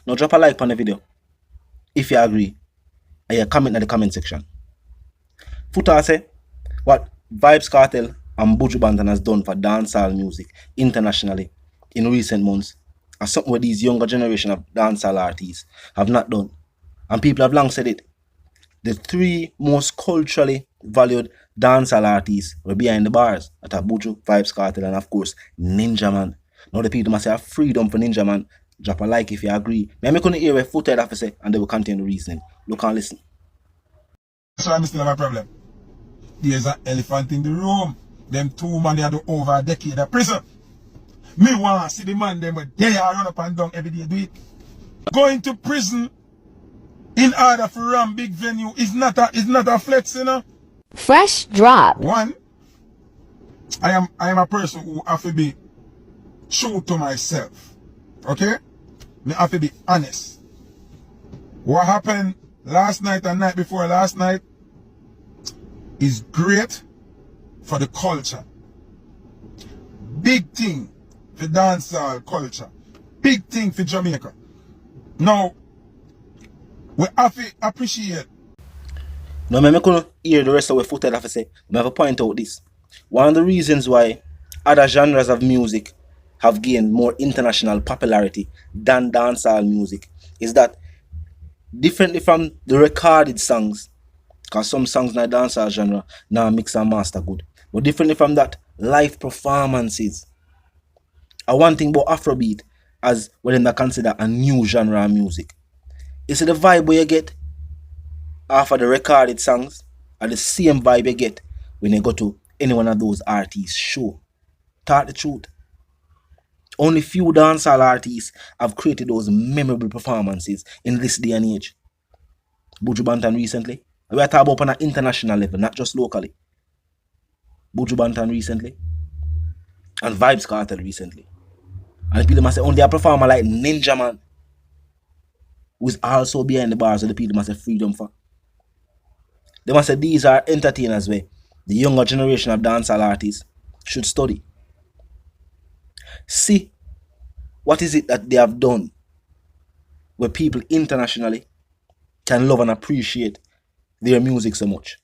Now drop a like on the video if you agree, and you comment in the comment section. Futa say what Vybz Kartel and Buju Banton has done for dancehall music internationally in recent months are something where these younger generation of dancehall artists have not done. And people have long said it. The three most culturally valued dancehall artists were behind the bars. That are Buju, Vybz Kartel, and of course Ninja Man. Now the people must have freedom for Ninja Man. Drop a like if you agree. Now I'm going to hear what Futa have to say, and they will continue the reasoning. Look and listen. So I'm still have a problem. There's an elephant in the room. Them two men they do over a decade of prison. Me want to see the man them but they are run up and down every day do it. Going to prison in order for run big venue is not a flex, you know. Fresh drop. One, I am a person who have to be true to myself. Okay? Me have to be honest. What happened last night and night before last night is great for the culture. Big thing for dancehall culture. Big thing for Jamaica. Now, we have to appreciate. Now, I'm going to hear the rest of what Futa have to say. I have to point out this. One of the reasons why other genres of music have gained more international popularity than dancehall music is that differently from the recorded songs, because some songs in the dancehall genre now mix and master good, but differently from that, live performances are one thing about Afrobeat as what they consider a new genre of music. You see the vibe where you get after the recorded songs are the same vibe you get when you go to any one of those artists' show. Talk the truth. Only few dancehall artists have created those memorable performances in this day and age. Buju Banton recently. We are talking about on an international level, not just locally. Buju Banton recently. And Vybz Kartel recently. And people must say only a performer like Ninja Man, who is also behind the bars, so the people must have freedom for. They must say these are entertainers where the younger generation of dancehall artists should study. See what is it that they have done where people internationally can love and appreciate their music so much.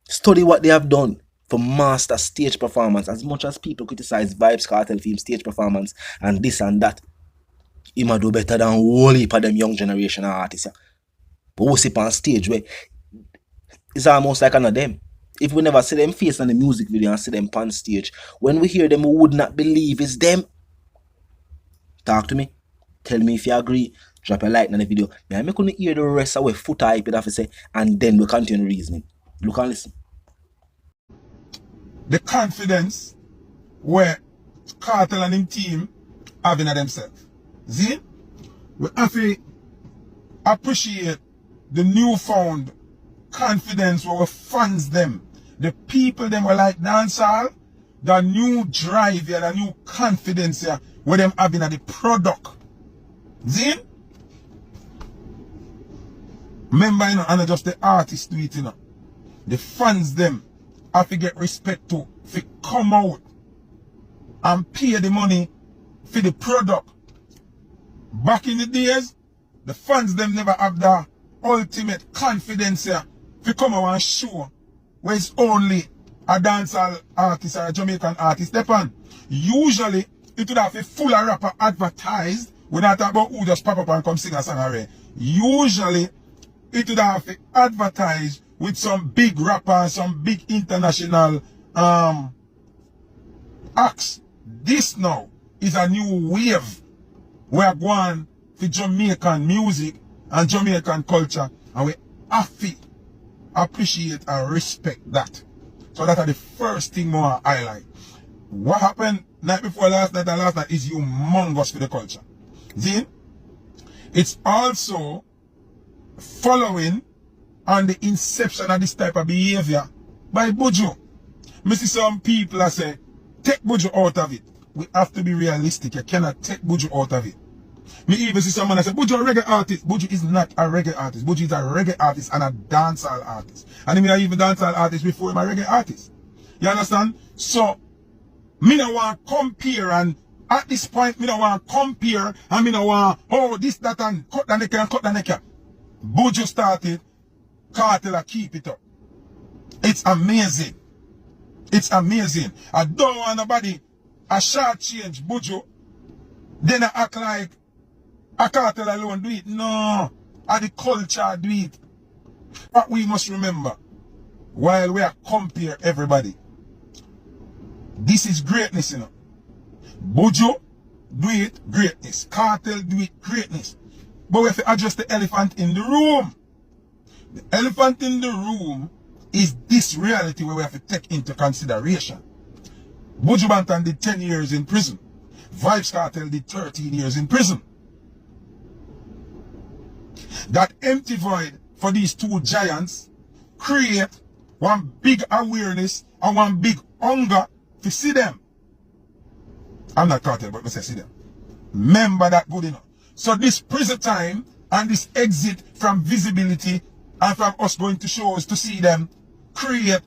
Study what they have done for master stage performance. As much as people criticize Vybz Kartel film stage performance and this and that, he might do better than whole heap of them young generation artists. But we see on stage where it's almost like another them. If we never see them face on the music video and see them on stage, when we hear them, we would not believe it's them. Talk to me. Tell me if you agree. Drop a like on the video. I'm going to hear the rest of what Futa hype it have to say, and then we'll continue reasoning. Look and listen. The confidence where Kartel and his team having of themselves. See? We have to appreciate the newfound confidence where we funds them. The people them were like dancehall, the new drive here, the new confidence here, where them having at the product. See? Remember, you know, and not just the artists do it, you know. The fans them have to get respect to come out and pay the money for the product. Back in the days, the fans them never have the ultimate confidence here to come out and show where it's only a dancehall artist or a Jamaican artist. Usually, it would have a full rapper advertised. We're not talking about who just pop up and come sing a song already. Usually, it would have to advertise with some big rappers, some big international acts. This now is a new wave. We're going for Jamaican music and Jamaican culture, and we have to appreciate and respect that. So that's the first thing more I highlight. What happened night before last night and last night is humongous for the culture. See? It's also following on the inception of this type of behavior by Buju. I see some people that say, take Buju out of it. We have to be realistic. You cannot take Buju out of it. Me even see someone that say, Buju a reggae artist. Buju is not a reggae artist. Buju is a reggae artist and a dancehall artist. And he may not even dancehall artist before him a reggae artist. You understand? So, me no want to compare and At this point, me don't want to compare and me don't want, oh, this, that, and cut the neck and cut the neck. Buju started, Cartel keep it up. It's amazing. It's amazing. I don't want nobody a short change Buju, then I act like a Cartel alone do it. No, the culture do it. But we must remember, while we are compare everybody, this is greatness, you know. Buju do it, greatness. Cartel do it, greatness. But we have to address the elephant in the room. The elephant in the room is this reality where we have to take into consideration. Buju Banton did 10 years in prison. Vybz Kartel did 13 years in prison. That empty void for these two giants create one big awareness and one big hunger to see them. I'm not Cartel, but I say see them. Remember that good enough. So this prison time and this exit from visibility and from us going to shows to see them create,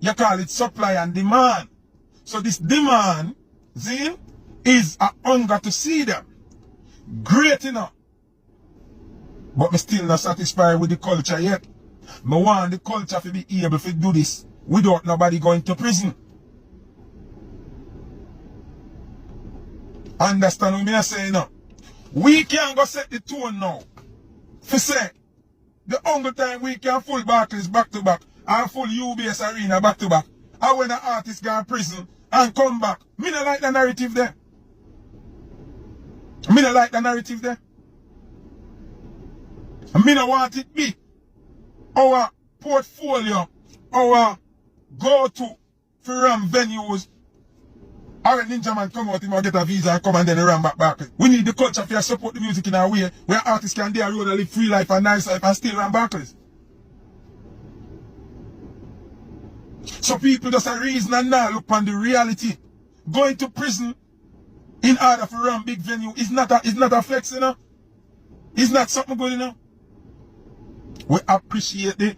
you call it supply and demand. So this demand, see, is a hunger to see them. Great enough. But me still not satisfied with the culture yet. Me want the culture to be able to do this without nobody going to prison. Understand what me say now? We can go set the tone now. For say, the only time we can full Barclays back to back and full UBS Arena back to back. And when an artist go to prison and come back. Me not like the narrative there. Me not like the narrative there. Me not want it be our portfolio, our go-to for ram venues. Or a Ninja Man come out, he might get a visa and come and then he run back. We need the culture to support the music in a way where artists can dare road and live free life and nice life and still run Barclays. So people just a reason and now look on the reality. Going to prison in order for run big venue is not a flex, you know. It's not something good, you know. We appreciate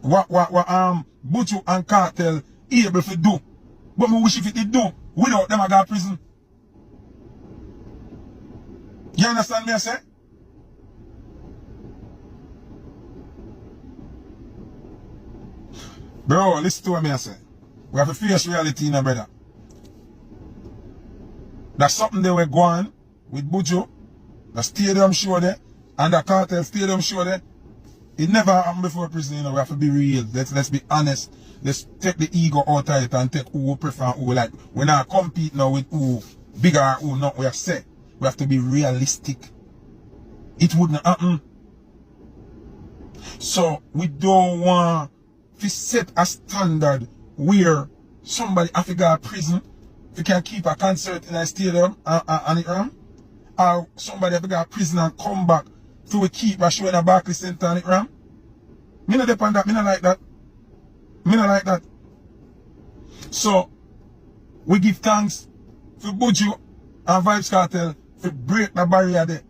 what Buju and Cartel able to do. But we wish if it did do without them I got prison. You understand me I say? Bro, listen to what me I say. We have to face reality now, brother. That's something they were going with Buju, the stadium show there, and the Cartel stadium show there. It never happened before prison, you know. We have to be real. Let's be honest. Let's take the ego out of it and take who we prefer and who we like. We're not compete now with who bigger or who not. We have said we have to be realistic. It wouldn't happen. So we don't want to set a standard where somebody have to go to prison if you can keep a concert in a stadium and it ram. Or somebody have to go to prison and come back to keep a show in a Barclays Center and it ram. Me not depend that. Me not like that. Me not like that. So, we give thanks for Buju and Vybz Kartel for break the barrier there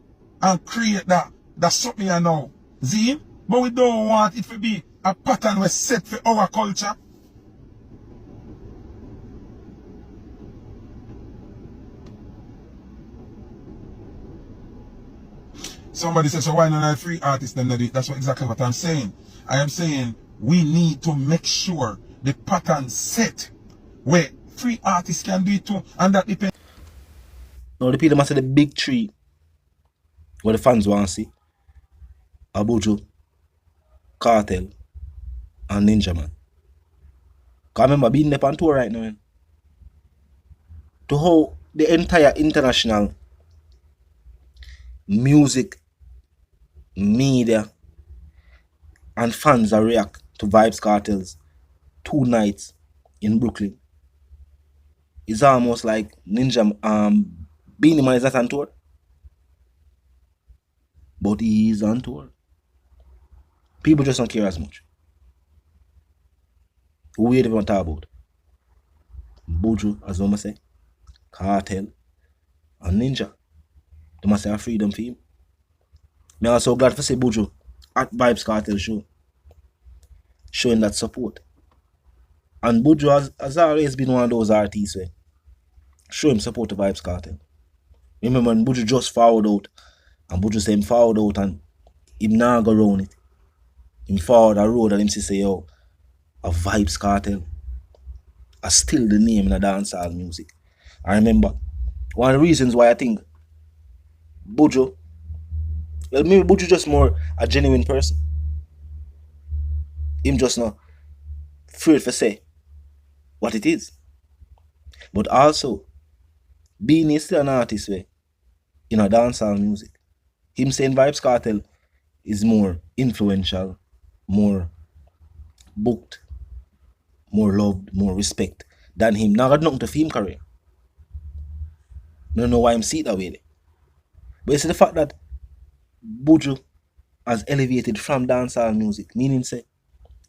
and create that. That's something I know. See? But we don't want it to be a pattern we set for our culture. Somebody says, so why not have free artists then do it? That's exactly what I'm saying. I am saying we need to make sure the pattern set where free artists can do it too, and that depends. Now the people must say the big three what the fans want to see. Buju, Cartel, and Ninja Man. Cause I remember being there on tour right now. To how the entire international music, media, and fans are react to Vybz Kartel's 2 nights in Brooklyn. It's almost like Ninja Beanie Man is not on tour. But he is on tour. People just don't care as much. Who we even talk about? Buju, as I say, Cartel, and Ninja. They must say a freedom for him. I'm also glad to see Buju at Vybz Kartel show, showing that support. And Buju has always been one of those artists where Show him support the Vibes Cartel. Remember when Buju just fouled out, and Buju say him fouled out and him nah go round it. Him forward a road and him say yo, a Vibes Cartel. I still the name in the dancehall music. I remember one of the reasons why I think Buju, well maybe Buju just more a genuine person. Him just not afraid for say what it is. But also, being is still an artist way in a dancehall music. Him saying Vibes Cartel is more influential, more booked, more loved, more respect than him. Now got nothing to film career. Don't know why I'm see it that way. But it's the fact that Buju has elevated from dancehall music, meaning say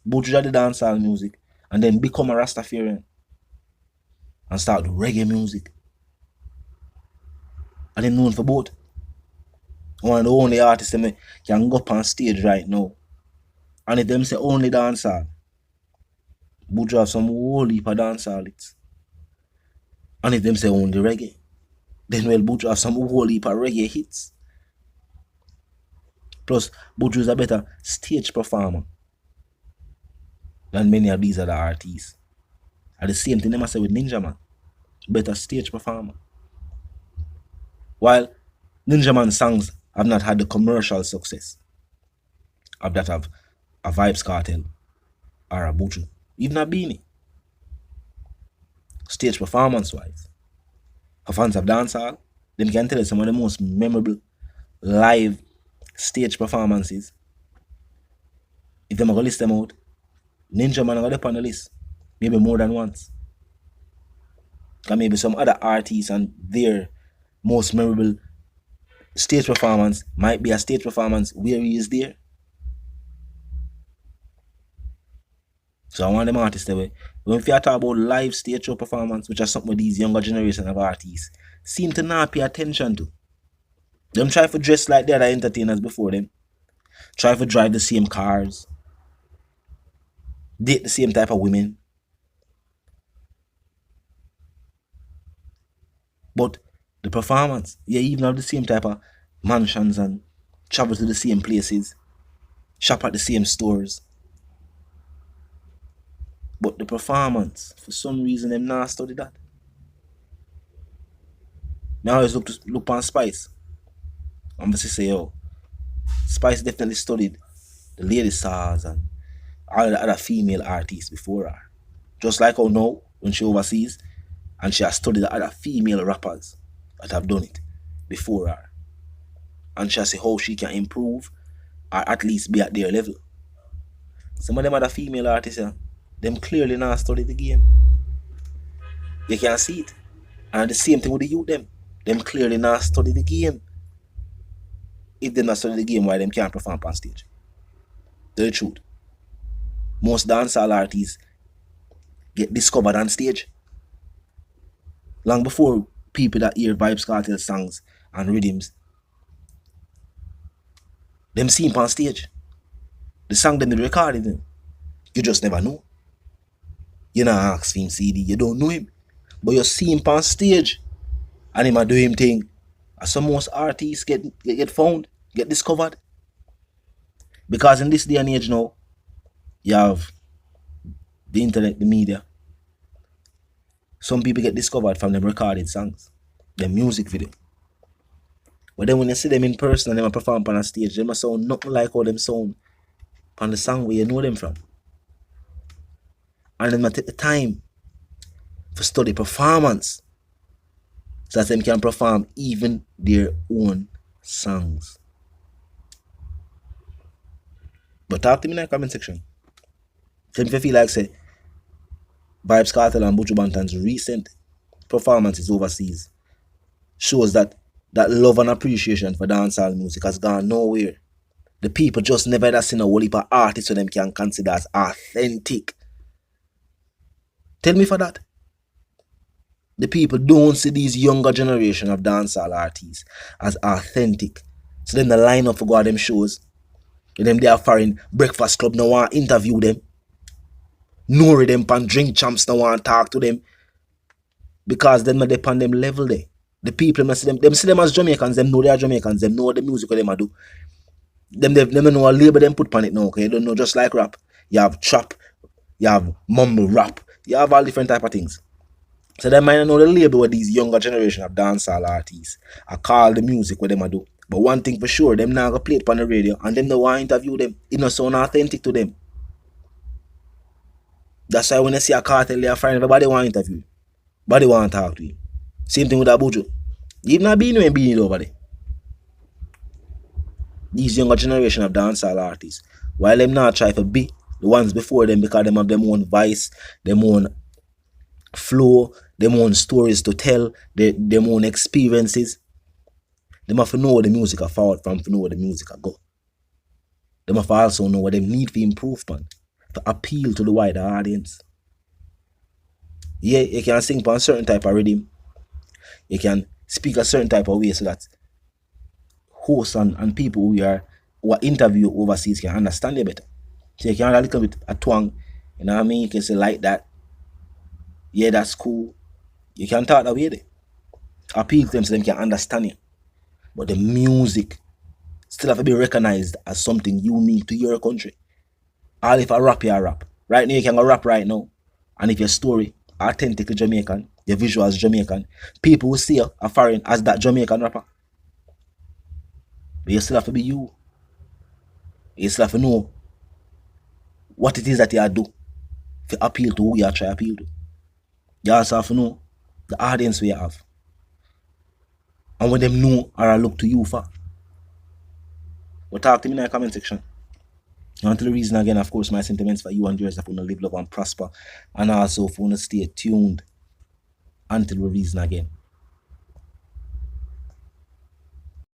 Buju did the dancehall music and then become a Rastafarian and start reggae music. And him known for both. One of the only artists that can go up on stage right now. And if them say only dancehall, Buju have some whole heap of dancehall hits. And if them say only reggae, then well Buju have some whole heap of reggae hits. Plus, Buju is a better stage performer than many of these other artists. At the same thing, they must say with Ninja Man, better stage performer. While Ninja Man's songs have not had the commercial success of that of a Vibes Cartel or a Buju, even a Beanie. Stage performance wise, for fans of dancehall, them can tell you some of the most memorable live stage performances. If them are going to list them out, Ninja Man are going to on the list, maybe more than once. And maybe some other artists and their most memorable stage performance might be a stage performance where he is there. So I want them artists that way. When we talk about live stage show performance, which are something these younger generation of artists seem to not pay attention to. Them try to dress like the other entertainers before them. Try to drive the same cars. Date the same type of women. But the performance, you even have the same type of mansions and travel to the same places. Shop at the same stores. But the performance, for some reason, them not study that. Now I always look on Spice. I'm going to say, yo, Spice definitely studied the Lady Stars and all the other female artists before her. Just like how now, when she overseas, and she has studied the other female rappers that have done it before her. And she has seen how she can improve or at least be at their level. Some of them other female artists, them clearly not study the game. You can see it. And the same thing with the youth them clearly not study the game. If they not study the game, why them can't perform on stage? Tell the truth. Most dancehall artists get discovered on stage. Long before people that hear Vibes Cartel songs and rhythms, them see him on stage. The song them they recorded him. You just never know. You not ask for him CD, you don't know him. But you see him on stage and him a do him thing. And some most artists get found, get discovered. Because in this day and age now, you have the internet, the media. Some people get discovered from them recorded songs, their music video. But then when you see them in person and them perform on a stage, they must sound nothing like how them sound on the song where you know them from. And then take the time to study performance so that them can perform even their own songs. But talk to me in the comment section. Tell me if you feel like say Vibes Cartel and Buju Banton's recent performances overseas shows that love and appreciation for dancehall music has gone nowhere. The people just never ever seen a whole heap of artists so them can consider as authentic. Tell me for that. The people don't see these younger generation of dancehall artists as authentic. So then the line up for go to them shows. And them they are foreign breakfast club no want interview them. Nor them pan drink champs no want talk to them. because them not they on them level there. The people them see them as Jamaicans, them know they are Jamaicans, them know the music what them a do. Them don't know a label them put on it now, okay? You don't know just like rap. You have trap, you have mumble rap, you have all different type of things. So they might not know the label what these younger generation of dancehall artists are call the music what them a do. But one thing for sure, them now go play it on the radio and them don't want to interview them. It not sound authentic to them. That's why when they see a cartel, they are fine. Everybody want to interview you. Everybody want to talk to you. Same thing with Abujo. Even a being when being over there. These younger generation of dancehall artists, while them not try to be the ones before them because them have them own voice, them own flow, them own stories to tell, them own experiences. Them have to know what the music are forward from, to know what the music are go. Them have to also know what they need to improve on, to appeal to the wider audience. Yeah, you can sing on a certain type of rhythm. You can speak a certain type of way so that hosts and people who are interview overseas can understand you better. So you can have a little bit of twang, you know what I mean? You can say like that. Yeah, that's cool. You can talk that way there. Appeal to them so they can understand you. But the music still have to be recognized as something unique to your country. All if I rap, you rap. Right now you can go rap right now. And if your story authentically Jamaican, your visuals Jamaican, people will see you a foreign as that Jamaican rapper. But you still have to be you. You still have to know what it is that you do to appeal to who you are trying to appeal to. You also have to know the audience we have. And when them know or look to you for. But talk to me in the comment section. Until the reason again, of course, my sentiments for you and yours that want to live, love, and prosper. And also for want to stay tuned until the reason again.